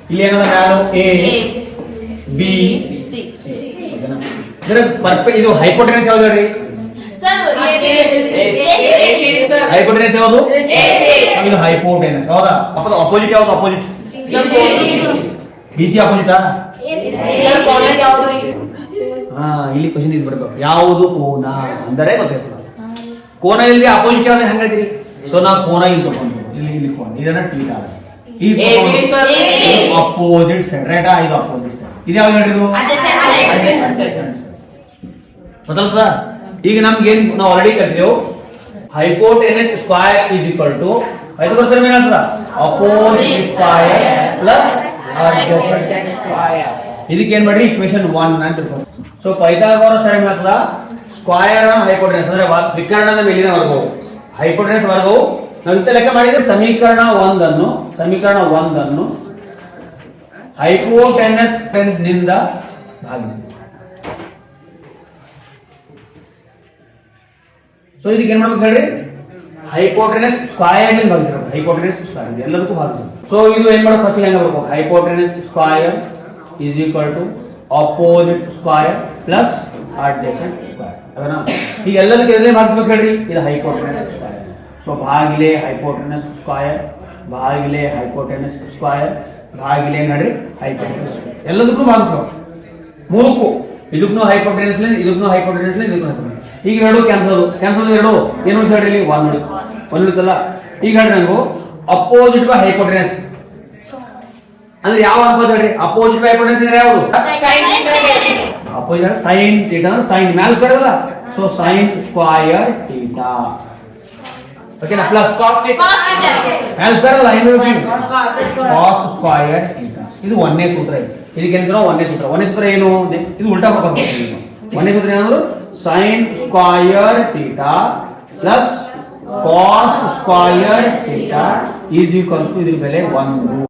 ಇಲ್ಲಿ ಏನದ value A B ಇದರ ಪರ್ಫೆಕ್ಟ್. ಇದು ಹೈಪೋಟೆನಸ್ ಯಾವ್ದು ಹೇಳ್ರಿ? ಹೈಪೋಟೆನಸ್ ಯಾವುದು? ಇದು ಹೈಪೋಟೆನಸ್ ಹೌದಾ? ಅಪೋಸಿಟ್ ಯಾವುದು? ಅಪೋಸಿಟ್ ಬಿಸಿ ಅಪೋಸಿಟಾ? ಇಲ್ಲಿ ಕ್ವಶನ್ ಇದು ಬರ್ಬೇಕು. ಯಾವುದು ಕೋನ ಅಂದರೆ ಗೊತ್ತಾಯ್ತು. ಕೋನ ಇಲ್ಲಿ ಅಪೋಸಿಟ್ ಯಾವ್ದು ಹೆಂಗ್ ಹೇಳ್ತೀರಿ? ಸೊ ನಾವು ಕೋನ ಇಲ್ಲಿ ತಗೊಂಡು ಇಲ್ಲಿ ಕೋನ ಇದನ್ನ ಟೀಟಾ ಅಪೋಸಿಟ್ ಸೈಡ್ ರೈಟಾ? ಇದು ಅಪೋಸಿಟ್ ಸೈಡ್. ಇದು ಯಾವ್ದು ಹೇಳಿದ್ರು? ಗೊತ್ತಾಗ್ತದ? ಈಗ ನಮ್ಗೆ ಏನ್ ನಾವು ಆಲ್ರೆಡಿ ಕಲ್ತಿದ್ದೇವೆ, hypotenuse square is equal to ಐದು ಏನಾಗ್ತದ? Opposite square plus adjacent square. ಇದಕ್ಕೆ ಏನ್ ಮಾಡ್ರಿ? ಇಕ್ವೇಶನ್ 1 ಅಂತ ತಿಳ್ಕೊಂಡು. ಸೊ ಪೈಥಾಗೋರಸ್ ಟೈಮ್ ಆಗ್ತದ ಸ್ಕ್ವೇರ್ ಹೈಪೋಟೆನಸ್ ಅಂದ್ರೆ ವಿಕರ್ಣದ ಮೇಲಿನ ವರ್ಗವು ಹೈಪೋಟೆನಸ್ ವರ್ಗವು ನಾವು ಲೆಕ್ಕ ಮಾಡಿದ್ರೆ ಸಮೀಕರಣ 1 ಅನ್ನು ಹೈಪೋಟೆನಸ್ ನಿಂದ ಭಾಗಿಸಿ. ಸೊ ಇದಕ್ಕೆ ಏನ್ ಮಾಡ್ಬೇಕು ಹೇಳ್ರಿ? ಹೈಪೋಟೆನಸ್ ಸ್ಕ್ವೇರ್ ನಿಂದ ಭಾಗಿಸಬೇಕು. ಹೈಪೋಟೆನಸ್ ಸ್ಕ್ವೇರ್ ಎಲ್ಲದಕ್ಕೂ ಭಾಗಿಸಬೇಕು. ಸೊ ಇದು ಏನ್ ಮಾಡೋದು? ಫಸ್ಟ್ ಹೆಂಗ ಬರ್ಬೇಕು? Hypotenuse square is equal to opposite square plus adjacent square. ಅವೇನಾ? ಈಗ ಎಲ್ಲದಕ್ಕೆ ಎಲ್ಲಿ ಭಾಗಿಸಬೇಕು ಹೇಳ್ರಿ? ಇದು ಹೈಪೋಟೆನಸ್ ಸ್ಕ್ವೇರ್. ಸೊ ಭಾಗಿಲೆ ಹೈಪೋಟೆನಸ್ ಸ್ಕ್ವೇರ್ ಭಾಗಿಲೆ ಹೈಪೋಟೆನಸ್ ಸ್ಕ್ವೇರ್ ಭಾಗಿಲೆ ನೋಡ್ರಿ ಹೈಪೋಟೆನಸ್. ಎಲ್ಲದಕ್ಕೂ ಭಾಗಿಸಬೇಕು. ಮೂರಕ್ಕೂ ಇದಕ್ಕೂ ಹೈಪೋಟೆನಸ್ ಇದಕ್ಕೂ ಹೈಪೋಟೆನಸ್ ಇದಕ್ಕೂ ಹೈಪೋಟೆನಸ್. ಈಗ ಎರಡು ಕ್ಯಾನ್ಸಲ್ ಎರಡು ಏನು ಹೇಳ್ರಿ? ಇಲ್ಲಿ ಒಂದು ಉಳಿತಲ್ಲ. ಈಗ ಹೇಳ್ರಿ ನಾವು ಅಪೋಸಿಟ್ ಬೈ ಹೈಪೋಟೆನಸ್ ಅಂದ್ರೆ ಯಾವ ಅನುಪಾತ ಹೇಳ್ರಿ? ಅಪೋಸಿಟ್ ಬೈ ಹೈಪೋಟೆನಸ್ ಅಂದ್ರೆ ಯಾವುದು? ಅಪೋಸಿಟ್ ಸೈನ್ ಥೀಟಾ ಸೈನ್ ಮ್ಯಾಲ್ಸ್ ಬರಲ್ಲ. ಸೊ ಸೈನ್ ಸ್ಕ್ವೇರ್ ಥೀಟಾ ಓಕೆನಾ ಪ್ಲಸ್ ಕಾಸ್ ಥೀಟಾ ಮ್ಯಾಲ್ಸ್ ಬರಲ್ಲ. ಏನು ಕಾಸ್ ಸ್ಕ್ವೇರ್ ಥೀಟಾ. ಇದು ಒಂದೇ ಸೂತ್ರ. ಇದಕ್ಕೆ ಏನಂದ್ರೆ ಒಂದೇ ಸೂತ್ರ ಏನು? ಇದು ಉಲ್ಟಾ ಮಾಡ್ಕೊಂಡು ಒಂದೇ ಸೂತ್ರ ಏನಾದ್ರು sine square theta plus cos square theta is equals to ಇದ್ರ ಬೆಲೆ 1.